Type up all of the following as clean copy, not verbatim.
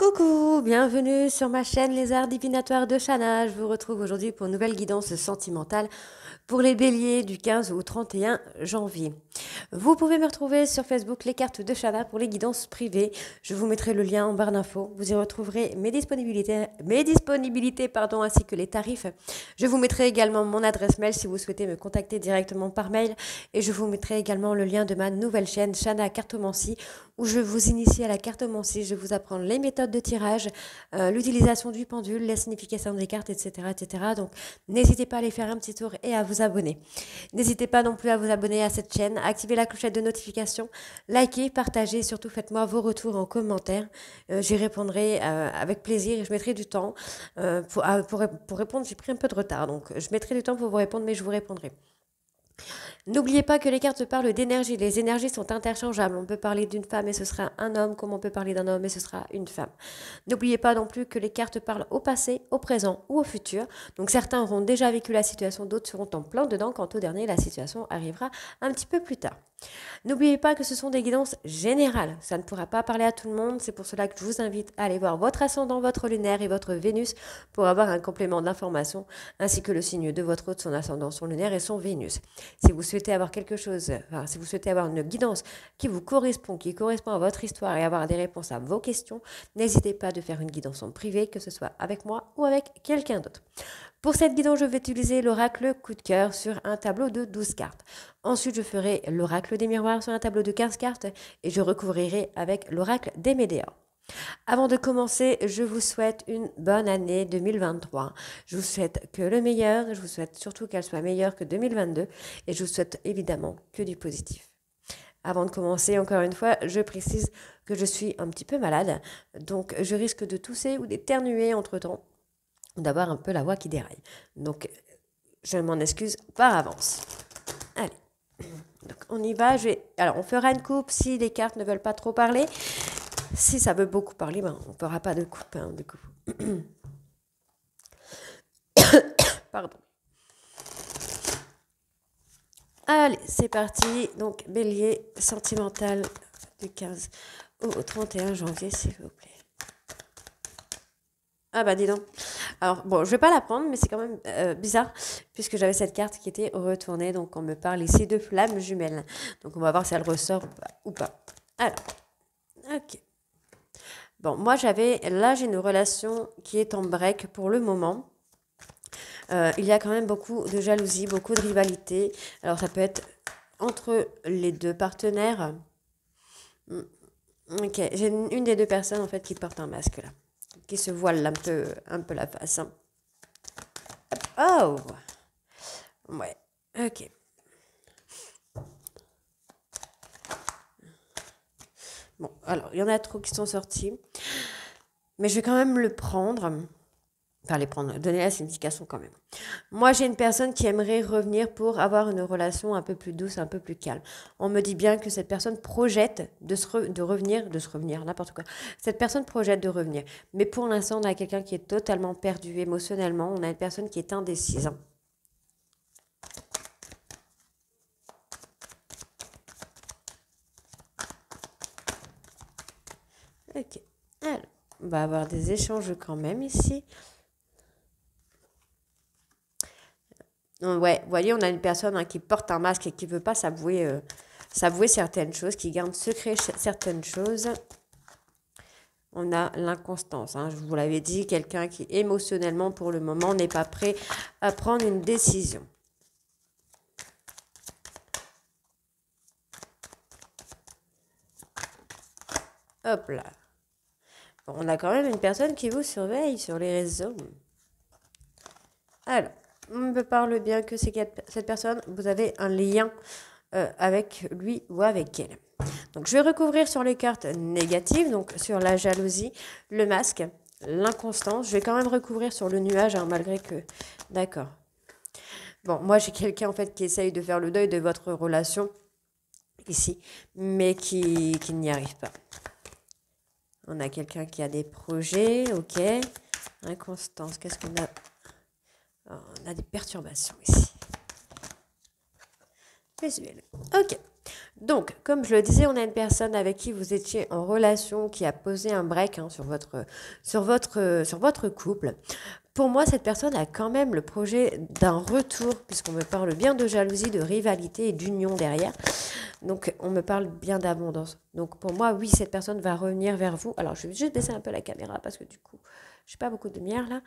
Coucou, bienvenue sur ma chaîne Les Arts Divinatoires de Shana. Je vous retrouve aujourd'hui pour une nouvelle guidance sentimentale pour les béliers du 15 au 31 janvier. Vous pouvez me retrouver sur Facebook Les Cartes de Shana pour les guidances privées. Je vous mettrai le lien en barre d'infos. Vous y retrouverez mes disponibilités ainsi que les tarifs. Je vous mettrai également mon adresse mail si vous souhaitez me contacter directement par mail. Et je vous mettrai également le lien de ma nouvelle chaîne Shana Cartomancie où je vous initie à la cartomancie. Je vous apprends les méthodes de tirage, l'utilisation du pendule, la signification des cartes, etc., etc. Donc, n'hésitez pas à aller faire un petit tour et à vous abonner. N'hésitez pas non plus à vous abonner à cette chaîne, activez la clochette de notification, likez, partagez, surtout faites-moi vos retours en commentaire. J'y répondrai avec plaisir et je mettrai du temps pour répondre. J'ai pris un peu de retard, donc je mettrai du temps pour vous répondre, mais je vous répondrai. N'oubliez pas que les cartes parlent d'énergie. Les énergies sont interchangeables. On peut parler d'une femme et ce sera un homme, comme on peut parler d'un homme et ce sera une femme. N'oubliez pas non plus que les cartes parlent au passé, au présent ou au futur. Donc certains auront déjà vécu la situation, d'autres seront en plein dedans. Quant au dernier, la situation arrivera un petit peu plus tard. N'oubliez pas que ce sont des guidances générales. Ça ne pourra pas parler à tout le monde. C'est pour cela que je vous invite à aller voir votre ascendant, votre lunaire et votre Vénus pour avoir un complément d'information, ainsi que le signe de votre hôte, son ascendant, son lunaire et son Vénus. Si vous souhaitez avoir si vous souhaitez avoir une guidance qui vous correspond, qui correspond à votre histoire et avoir des réponses à vos questions, n'hésitez pas de faire une guidance en privé, que ce soit avec moi ou avec quelqu'un d'autre. Pour cette guidance, je vais utiliser l'oracle coup de cœur sur un tableau de 12 cartes. Ensuite, je ferai l'oracle des miroirs sur un tableau de 15 cartes et je recouvrirai avec l'oracle des météores. Avant de commencer, je vous souhaite une bonne année 2023. Je vous souhaite que le meilleur, je vous souhaite surtout qu'elle soit meilleure que 2022 et je vous souhaite évidemment que du positif. Avant de commencer, encore une fois, je précise que je suis un petit peu malade, donc je risque de tousser ou d'éternuer entre-temps, ou d'avoir un peu la voix qui déraille. Donc, je m'en excuse par avance. Allez, donc on y va. Alors, on fera une coupe si les cartes ne veulent pas trop parler. Si ça veut beaucoup parler, on ne fera pas de coupe, du coup. Pardon. Allez, c'est parti. Donc, bélier sentimental du 15 au 31 janvier, s'il vous plaît. Ah bah dis donc. Alors bon, je vais pas la prendre, mais c'est quand même bizarre, puisque j'avais cette carte qui était retournée. Donc on me parle ici de flammes jumelles. Donc on va voir si elle ressort ou pas. Alors, ok. Bon, moi j'ai une relation qui est en break pour le moment. Il y a quand même beaucoup de jalousie, beaucoup de rivalité. Alors ça peut être entre les deux partenaires. Ok, j'ai une des deux personnes en fait qui porte un masque là, qui se voile un peu la face. Oh, ouais, ok. Bon, alors il y en a trop qui sont sortis, mais je vais quand même le prendre. Enfin, donner la signification quand même. Moi, j'ai une personne qui aimerait revenir pour avoir une relation un peu plus douce, un peu plus calme. On me dit bien que cette personne projette de revenir, n'importe quoi. Cette personne projette de revenir. Mais pour l'instant, on a quelqu'un qui est totalement perdu émotionnellement. On a une personne qui est indécise. Ok. Alors, on va avoir des échanges quand même ici. Ouais, vous voyez, on a une personne qui porte un masque et qui ne veut pas s'avouer certaines choses, qui garde secret certaines choses. On a l'inconstance. Je vous l'avais dit, quelqu'un qui émotionnellement, pour le moment, n'est pas prêt à prendre une décision. Hop là. Bon, on a quand même une personne qui vous surveille sur les réseaux. Alors. On me parle bien que cette personne, vous avez un lien avec lui ou avec elle. Donc, je vais recouvrir sur les cartes négatives, donc sur la jalousie, le masque, l'inconstance. Je vais quand même recouvrir sur le nuage, malgré que... D'accord. Bon, moi, j'ai quelqu'un, en fait, qui essaye de faire le deuil de votre relation, ici, mais qui n'y arrive pas. On a quelqu'un qui a des projets, ok. Inconstance, qu'est-ce qu'on a ? On a des perturbations ici. Visuel. Ok. Donc, comme je le disais, on a une personne avec qui vous étiez en relation qui a posé un break hein, sur votre couple. Pour moi, cette personne a quand même le projet d'un retour, puisqu'on me parle bien de jalousie, de rivalité et d'union derrière. Donc, on me parle bien d'abondance. Donc, pour moi, oui, cette personne va revenir vers vous. Alors, je vais juste baisser un peu la caméra parce que du coup, je n'ai pas beaucoup de lumière là.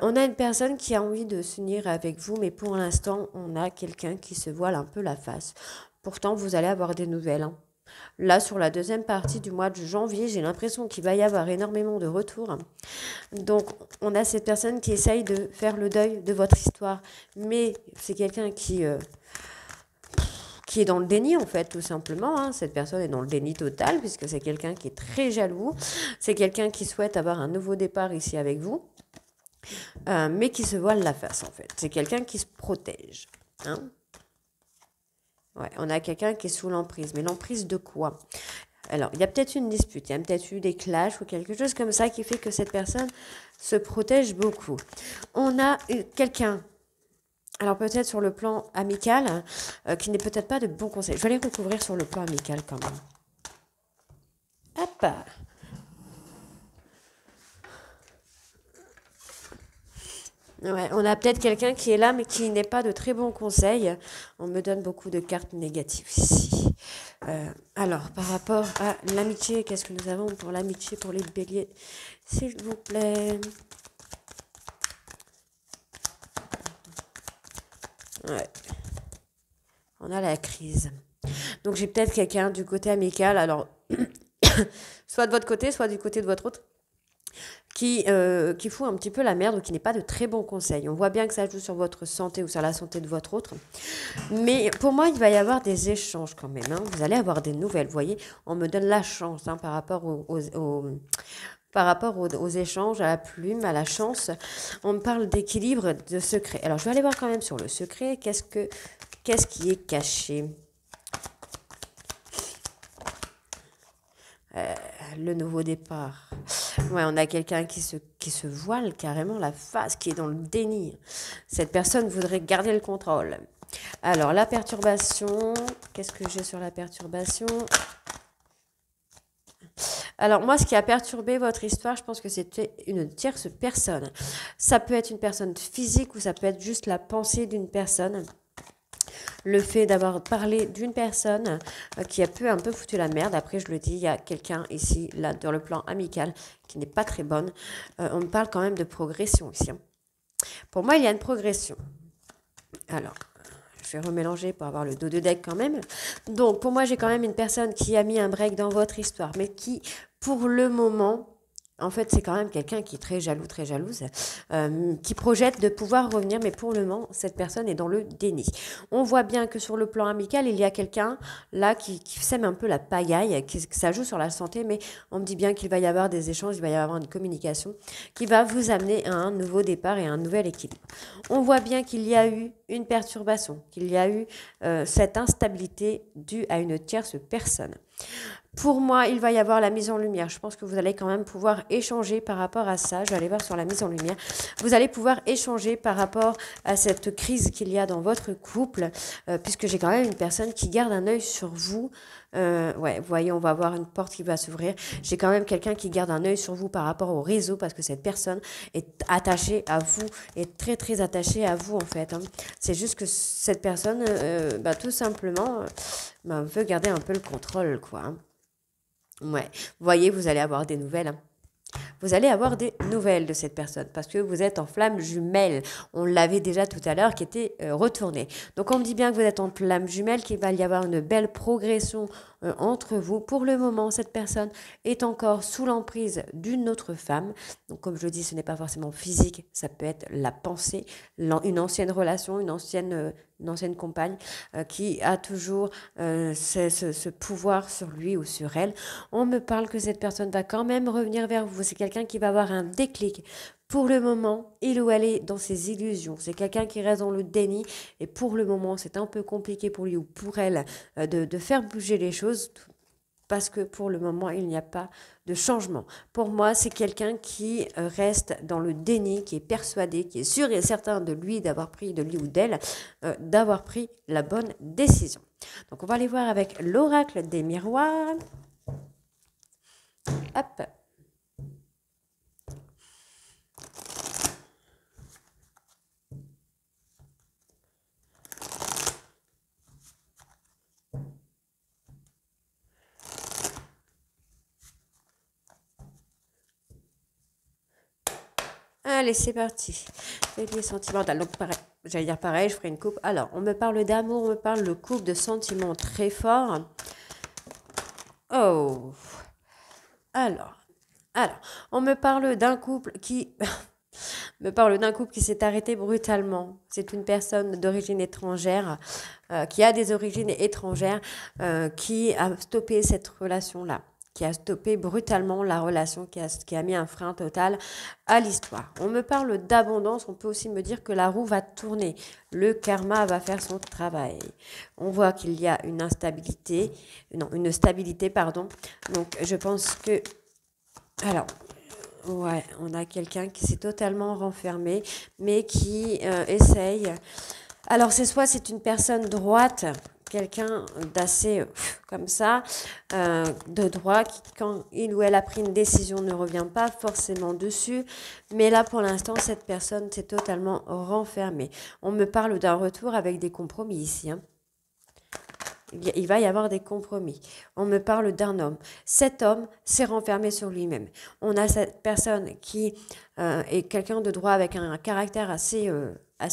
On a une personne qui a envie de s'unir avec vous, mais pour l'instant, on a quelqu'un qui se voile un peu la face. Pourtant, vous allez avoir des nouvelles. Hein. Là, sur la deuxième partie du mois de janvier, j'ai l'impression qu'il va y avoir énormément de retours. Donc, on a cette personne qui essaye de faire le deuil de votre histoire. Mais c'est quelqu'un qui est dans le déni, en fait, tout simplement. Hein. Cette personne est dans le déni total, puisque c'est quelqu'un qui est très jaloux. C'est quelqu'un qui souhaite avoir un nouveau départ ici avec vous, mais qui se voile la face, en fait. C'est quelqu'un qui se protège. Hein. Ouais, on a quelqu'un qui est sous l'emprise. Mais l'emprise de quoi? Alors, il y a peut-être une dispute, il y a peut-être eu des clashs ou quelque chose comme ça qui fait que cette personne se protège beaucoup. On a quelqu'un, alors peut-être sur le plan amical, qui n'est peut-être pas de bons conseils. Je vais aller recouvrir sur le plan amical quand même. Hop. Ouais, on a peut-être quelqu'un qui est là, mais qui n'est pas de très bons conseils. On me donne beaucoup de cartes négatives ici. Alors, par rapport à l'amitié, qu'est-ce que nous avons pour l'amitié, pour les béliers, s'il vous plaît? Ouais, on a la crise. Donc, j'ai peut-être quelqu'un du côté amical, alors, soit de votre côté, soit du côté de votre autre, qui fout un petit peu la merde ou qui n'est pas de très bons conseils. On voit bien que ça joue sur votre santé ou sur la santé de votre autre. Mais pour moi, il va y avoir des échanges quand même. Hein. Vous allez avoir des nouvelles. Vous voyez, on me donne la chance hein, par rapport aux échanges, à la plume, à la chance. On me parle d'équilibre, de secret. Alors, je vais aller voir quand même sur le secret. Qu'est-ce qui est caché? Le nouveau départ. Ouais, on a quelqu'un qui se voile carrément la face, qui est dans le déni. Cette personne voudrait garder le contrôle. Alors, la perturbation, qu'est-ce que j'ai sur la perturbation? Alors, moi, ce qui a perturbé votre histoire, je pense que c'était une tierce personne. Ça peut être une personne physique ou ça peut être juste la pensée d'une personne. Le fait d'avoir parlé d'une personne qui a un peu foutu la merde. Après, je le dis, il y a quelqu'un ici, là, dans le plan amical, qui n'est pas très bonne. On me parle quand même de progression ici. Hein. Pour moi, il y a une progression. Alors, je vais remélanger pour avoir le dos de deck quand même. Donc, pour moi, j'ai quand même une personne qui a mis un break dans votre histoire, mais qui, pour le moment... En fait, c'est quand même quelqu'un qui est très jaloux, très jalouse, qui projette de pouvoir revenir, mais pour le moment, cette personne est dans le déni. On voit bien que sur le plan amical, il y a quelqu'un là qui sème un peu la pagaille, que ça joue sur la santé, mais on me dit bien qu'il va y avoir des échanges, il va y avoir une communication qui va vous amener à un nouveau départ et à un nouvel équilibre. On voit bien qu'il y a eu une perturbation, qu'il y a eu cette instabilité due à une tierce personne. Pour moi, il va y avoir la mise en lumière. Je pense que vous allez quand même pouvoir échanger par rapport à ça. Je vais aller voir sur la mise en lumière. Vous allez pouvoir échanger par rapport à cette crise qu'il y a dans votre couple, puisque j'ai quand même une personne qui garde un œil sur vous. Ouais, vous voyez, on va avoir une porte qui va s'ouvrir. J'ai quand même quelqu'un qui garde un œil sur vous par rapport au réseau, parce que cette personne est attachée à vous, est très très attachée à vous en fait. Hein. C'est juste que cette personne, tout simplement, veut garder un peu le contrôle, quoi. Hein. Ouais, vous voyez, vous allez avoir des nouvelles. Hein. Vous allez avoir des nouvelles de cette personne parce que vous êtes en flamme jumelle. On l'avait déjà tout à l'heure qui était retourné. Donc on me dit bien que vous êtes en flamme jumelle, qu'il va y avoir une belle progression entre vous. Pour le moment, cette personne est encore sous l'emprise d'une autre femme. Donc comme je le dis, ce n'est pas forcément physique, ça peut être la pensée, une ancienne relation, une ancienne compagne qui a toujours ce pouvoir sur lui ou sur elle. On me parle que cette personne va quand même revenir vers vous. C'est quelqu'un qui va avoir un déclic. Pour le moment, il ou elle est dans ses illusions. C'est quelqu'un qui reste dans le déni. Et pour le moment, c'est un peu compliqué pour lui ou pour elle de faire bouger les choses. parce que pour le moment, il n'y a pas de changement. Pour moi, c'est quelqu'un qui reste dans le déni, qui est persuadé, qui est sûr et certain de lui, de lui ou d'elle, d'avoir pris la bonne décision. Donc, on va aller voir avec l'oracle des miroirs. Hop. Allez, c'est parti. Bélier sentimental. Donc, pareil, j'allais dire pareil, je ferai une coupe. Alors, on me parle d'amour, on me parle de couple, de sentiments très forts. Oh. Alors, on me parle d'un couple qui s'est arrêté brutalement. C'est une personne d'origine étrangère, qui a des origines étrangères, qui a stoppé cette relation-là, qui a stoppé brutalement la relation, qui a mis un frein total à l'histoire. On me parle d'abondance, on peut aussi me dire que la roue va tourner, le karma va faire son travail. On voit qu'il y a une stabilité, pardon. Donc je pense que, alors, ouais, on a quelqu'un qui s'est totalement renfermé, mais qui essaye. Alors, c'est une personne droite, quelqu'un d'assez comme ça, de droit, qui, quand il ou elle a pris une décision, ne revient pas forcément dessus. Mais là, pour l'instant, cette personne s'est totalement renfermée. On me parle d'un retour avec des compromis ici, hein. Il va y avoir des compromis. On me parle d'un homme. Cet homme s'est renfermé sur lui-même. On a cette personne qui est quelqu'un de droit avec un caractère assez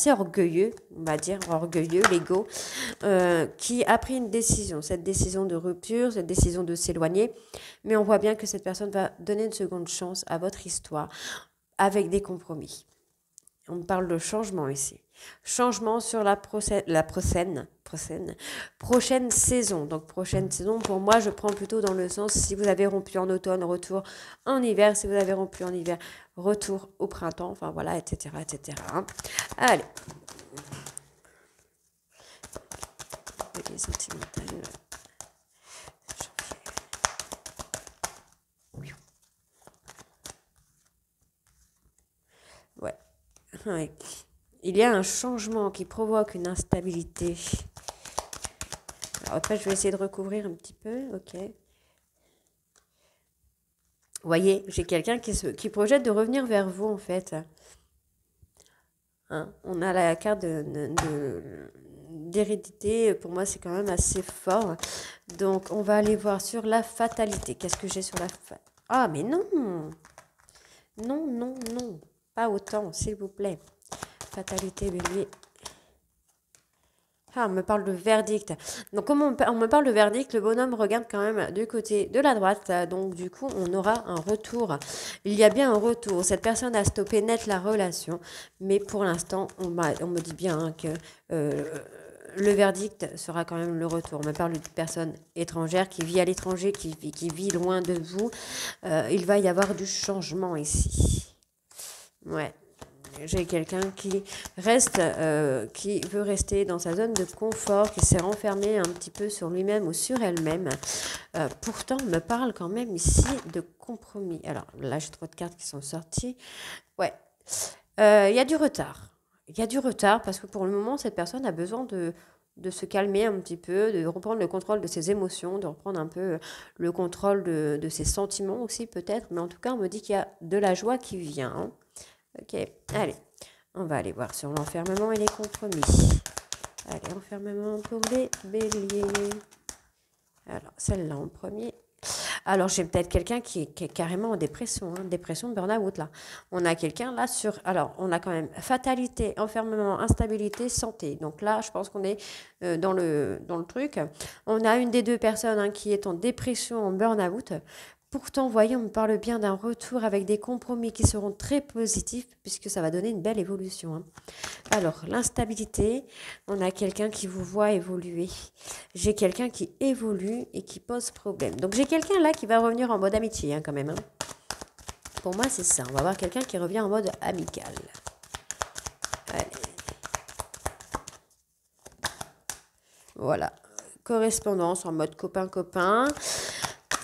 orgueilleux, on va dire, orgueilleux, l'ego, qui a pris une décision. Cette décision de rupture, cette décision de s'éloigner. Mais on voit bien que cette personne va donner une seconde chance à votre histoire avec des compromis. On parle de changement ici. Changement sur la prochaine saison. Donc, prochaine saison, pour moi, je prends plutôt dans le sens, si vous avez rompu en automne, retour en hiver. Si vous avez rompu en hiver, retour au printemps. Enfin, voilà, etc., etc. Hein. Allez. Les sentimentales. Ouais. Ouais. Il y a un changement qui provoque une instabilité. Alors après, je vais essayer de recouvrir un petit peu. Ok. Vous voyez, j'ai quelqu'un qui projette de revenir vers vous, en fait. Hein, on a la carte d'hérédité. Pour moi, c'est quand même assez fort. Donc, on va aller voir sur la fatalité. Qu'est-ce que j'ai sur la fatalité? Ah, mais non! Non, non, non. Pas autant, s'il vous plaît. Fatalité, bélier. Ah, on me parle de verdict. Donc, comme on me parle de verdict, le bonhomme regarde quand même du côté de la droite. Donc, du coup, on aura un retour. Il y a bien un retour. Cette personne a stoppé net la relation. Mais pour l'instant, on me dit bien hein, que le verdict sera quand même le retour. On me parle d'une personne étrangère qui vit à l'étranger, qui vit loin de vous. Il va y avoir du changement ici. Ouais. J'ai quelqu'un qui veut rester dans sa zone de confort, qui s'est renfermé un petit peu sur lui-même ou sur elle-même. Pourtant, on me parle quand même ici de compromis. Alors là, j'ai trop de cartes qui sont sorties. Ouais. Il y a du retard. Il y a du retard parce que pour le moment, cette personne a besoin de se calmer un petit peu, de reprendre le contrôle de ses émotions, de reprendre un peu le contrôle de ses sentiments aussi peut-être. Mais en tout cas, on me dit qu'il y a de la joie qui vient. Hein. Ok, allez, on va aller voir sur l'enfermement et les compromis. Allez, enfermement pour les béliers. Alors, celle-là en premier. Alors, j'ai peut-être quelqu'un qui est carrément en dépression, hein, dépression, burn-out, là. On a quelqu'un là sur... Alors, on a quand même fatalité, enfermement, instabilité, santé. Donc là, je pense qu'on est dans le truc. On a une des deux personnes hein, qui est en dépression, en burn-out. Pourtant, voyez, on me parle bien d'un retour avec des compromis qui seront très positifs puisque ça va donner une belle évolution. Hein. Alors, l'instabilité, on a quelqu'un qui vous voit évoluer. J'ai quelqu'un qui évolue et qui pose problème. Donc, j'ai quelqu'un là qui va revenir en mode amitié hein, quand même. Hein. Pour moi, c'est ça. On va avoir quelqu'un qui revient en mode amical. Allez. Voilà. Correspondance en mode copain-copain.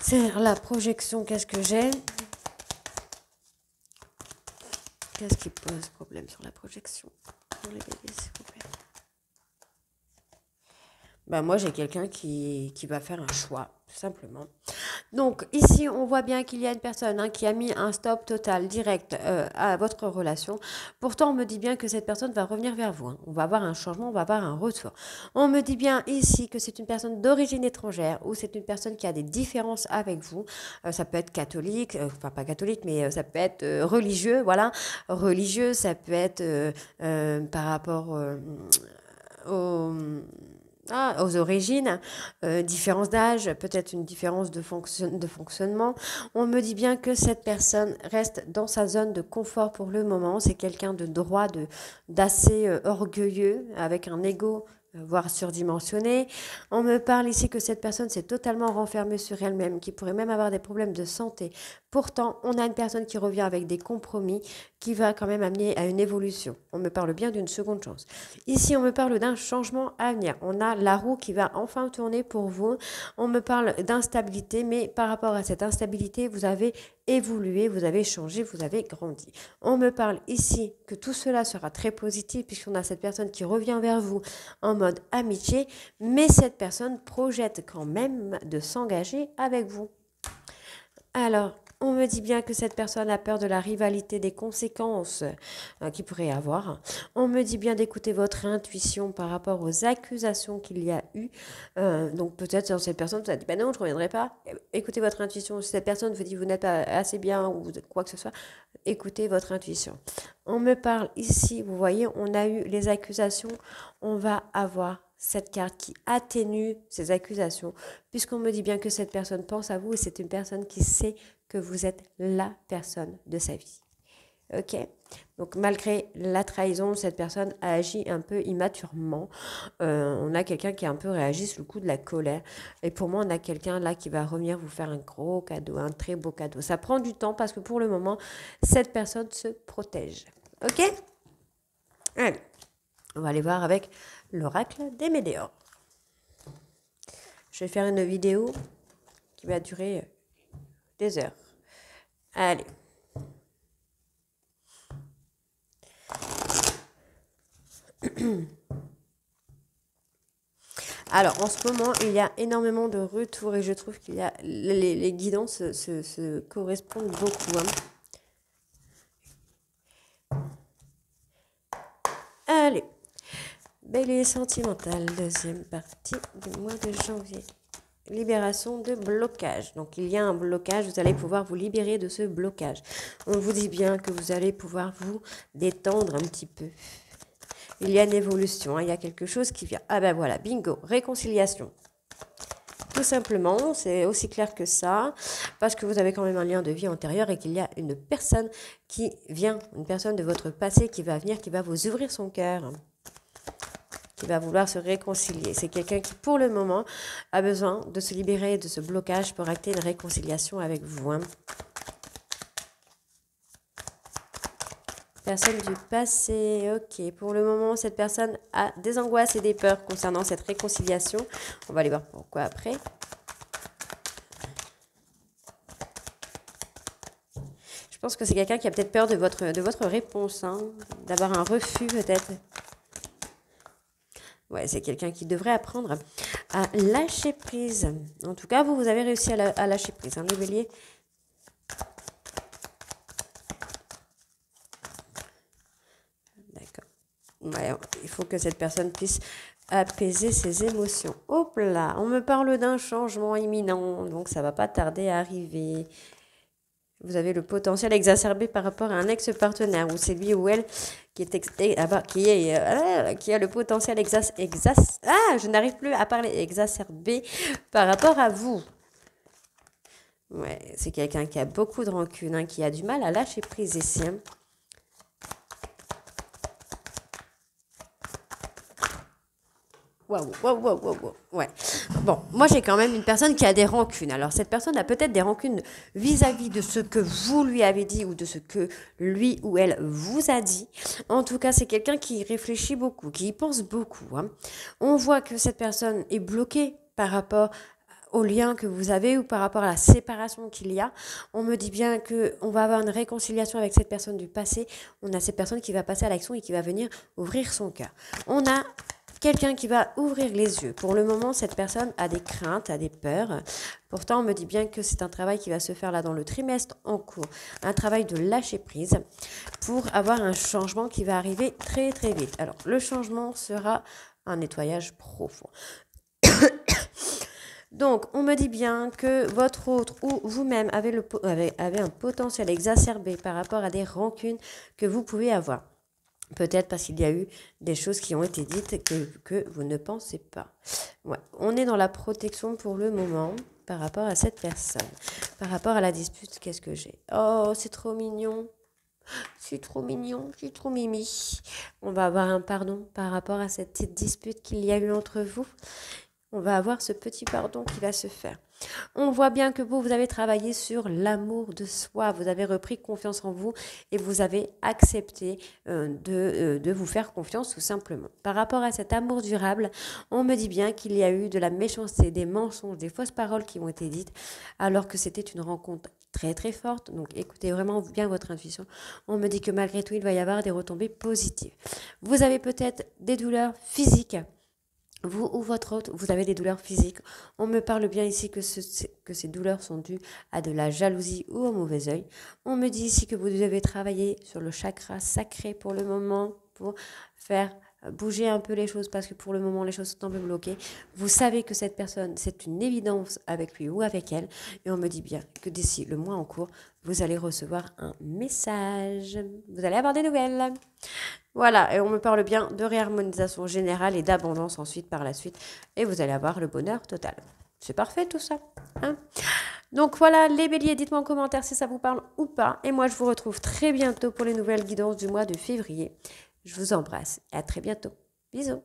C'est la projection, qu'est-ce que j'ai? Qu'est-ce qui pose problème sur la projection? Pour les béliers, s'il vous plaît. Ben moi, j'ai quelqu'un qui va faire un choix, tout simplement. Donc, ici, on voit bien qu'il y a une personne qui a mis un stop total, direct à votre relation. Pourtant, on me dit bien que cette personne va revenir vers vous. On va avoir un changement, on va avoir un retour. On me dit bien ici que c'est une personne d'origine étrangère ou c'est une personne qui a des différences avec vous. Ça peut être catholique, enfin pas catholique, mais ça peut être religieux, voilà. Religieux, ça peut être par rapport au aux origines, différence d'âge, peut-être une différence de fonctionnement. On me dit bien que cette personne reste dans sa zone de confort pour le moment. C'est quelqu'un de droit, d'assez orgueilleux, avec un ego voire surdimensionné. On me parle ici que cette personne s'est totalement renfermée sur elle-même, qui pourrait même avoir des problèmes de santé. Pourtant, on a une personne qui revient avec des compromis, qui va quand même amener à une évolution. On me parle bien d'une seconde chance. Ici, on me parle d'un changement à venir. On a la roue qui va enfin tourner pour vous. On me parle d'instabilité, mais par rapport à cette instabilité, vous avez évolué, vous avez changé, vous avez grandi. On me parle ici que tout cela sera très positif puisqu'on a cette personne qui revient vers vous en mode amitié, mais cette personne projette quand même de s'engager avec vous. Alors, on me dit bien que cette personne a peur de la rivalité, des conséquences qu'il pourrait avoir. On me dit bien d'écouter votre intuition par rapport aux accusations qu'il y a eu. Donc peut-être cette personne vous a dit ben non, je ne reviendrai pas. Écoutez votre intuition. Si cette personne vous dit vous n'êtes pas assez bien ou quoi que ce soit, écoutez votre intuition. On me parle ici, vous voyez, on a eu les accusations. On va avoir cette carte qui atténue ces accusations, puisqu'on me dit bien que cette personne pense à vous et c'est une personne qui sait que vous êtes la personne de sa vie. Ok? Donc malgré la trahison, cette personne a agi un peu immaturement. On a quelqu'un qui a un peu réagi sous le coup de la colère. Et pour moi, on a quelqu'un là qui va revenir vous faire un gros cadeau, un très beau cadeau. Ça prend du temps parce que pour le moment, cette personne se protège. Ok? Allez, on va aller voir avec l'oracle des Médéors. Je vais faire une vidéo qui va durer des heures. Allez. Alors, en ce moment, il y a énormément de retours et je trouve qu'il y a les guidances se correspondent beaucoup. Allez. Bélier sentimental, deuxième partie du mois de janvier. Libération de blocage. Donc, il y a un blocage, vous allez pouvoir vous libérer de ce blocage. On vous dit bien que vous allez pouvoir vous détendre un petit peu. Il y a une évolution, il y a quelque chose qui vient. Ah ben voilà, bingo, réconciliation. Tout simplement, c'est aussi clair que ça, parce que vous avez quand même un lien de vie antérieur et qu'il y a une personne qui vient, une personne de votre passé qui va venir, qui va vous ouvrir son cœur, qui va vouloir se réconcilier. C'est quelqu'un qui, pour le moment, a besoin de se libérer de ce blocage pour acter une réconciliation avec vous. Personne du passé, ok. Pour le moment, cette personne a des angoisses et des peurs concernant cette réconciliation. On va aller voir pourquoi après. Je pense que c'est quelqu'un qui a peut-être peur de votre réponse, d'avoir un refus peut-être. Ouais, c'est quelqu'un qui devrait apprendre à lâcher prise. En tout cas, vous avez réussi à lâcher prise, les béliers. Ouais, il faut que cette personne puisse apaiser ses émotions. Hop là, on me parle d'un changement imminent, donc ça va pas tarder à arriver. Vous avez le potentiel exacerbé par rapport à un ex-partenaire, ou c'est lui ou elle qui a le potentiel je n'arrive plus à parler exacerbé par rapport à vous. Ouais, c'est quelqu'un qui a beaucoup de rancune, qui a du mal à lâcher prise ici. Waouh. Ouais. Bon, moi j'ai quand même une personne qui a des rancunes. Alors cette personne a peut-être des rancunes vis-à-vis de ce que vous lui avez dit ou de ce que lui ou elle vous a dit. En tout cas, c'est quelqu'un qui réfléchit beaucoup, qui y pense beaucoup. On voit que cette personne est bloquée par rapport au lien que vous avez ou par rapport à la séparation qu'il y a. On me dit bien qu'on va avoir une réconciliation avec cette personne du passé. On a cette personne qui va passer à l'action et qui va venir ouvrir son cœur. On a quelqu'un qui va ouvrir les yeux. Pour le moment, cette personne a des craintes, a des peurs. Pourtant, on me dit bien que c'est un travail qui va se faire là dans le trimestre en cours. Un travail de lâcher prise pour avoir un changement qui va arriver très très vite. Alors, le changement sera un nettoyage profond. Donc, on me dit bien que votre autre ou vous-même avez un potentiel exacerbé par rapport à des rancunes que vous pouvez avoir. Peut-être parce qu'il y a eu des choses qui ont été dites que vous ne pensez pas. Ouais. On est dans la protection pour le moment par rapport à cette personne. Par rapport à la dispute, qu'est-ce que j'ai? Oh, c'est trop mignon. C'est trop mignon, c'est trop mimi. On va avoir un pardon par rapport à cette petite dispute qu'il y a eu entre vous. On va avoir ce petit pardon qui va se faire. On voit bien que vous avez travaillé sur l'amour de soi. Vous avez repris confiance en vous et vous avez accepté de vous faire confiance tout simplement. Par rapport à cet amour durable, on me dit bien qu'il y a eu de la méchanceté, des mensonges, des fausses paroles qui ont été dites alors que c'était une rencontre très très forte. Donc écoutez vraiment bien votre intuition. On me dit que malgré tout, il va y avoir des retombées positives. Vous avez peut-être des douleurs physiques. Vous ou votre autre, vous avez des douleurs physiques. On me parle bien ici que ces douleurs sont dues à de la jalousie ou au mauvais œil. On me dit ici que vous devez travailler sur le chakra sacré pour le moment, pour faire bouger un peu les choses parce que pour le moment les choses sont un peu bloquées. Vous savez que cette personne, c'est une évidence avec lui ou avec elle. Et on me dit bien que d'ici le mois en cours, vous allez recevoir un message. Vous allez avoir des nouvelles. Voilà, et on me parle bien de réharmonisation générale et d'abondance ensuite par la suite. Et vous allez avoir le bonheur total. C'est parfait tout ça. Hein? Donc voilà, les béliers, dites-moi en commentaire si ça vous parle ou pas. Et moi, je vous retrouve très bientôt pour les nouvelles guidances du mois de février. Je vous embrasse et à très bientôt. Bisous.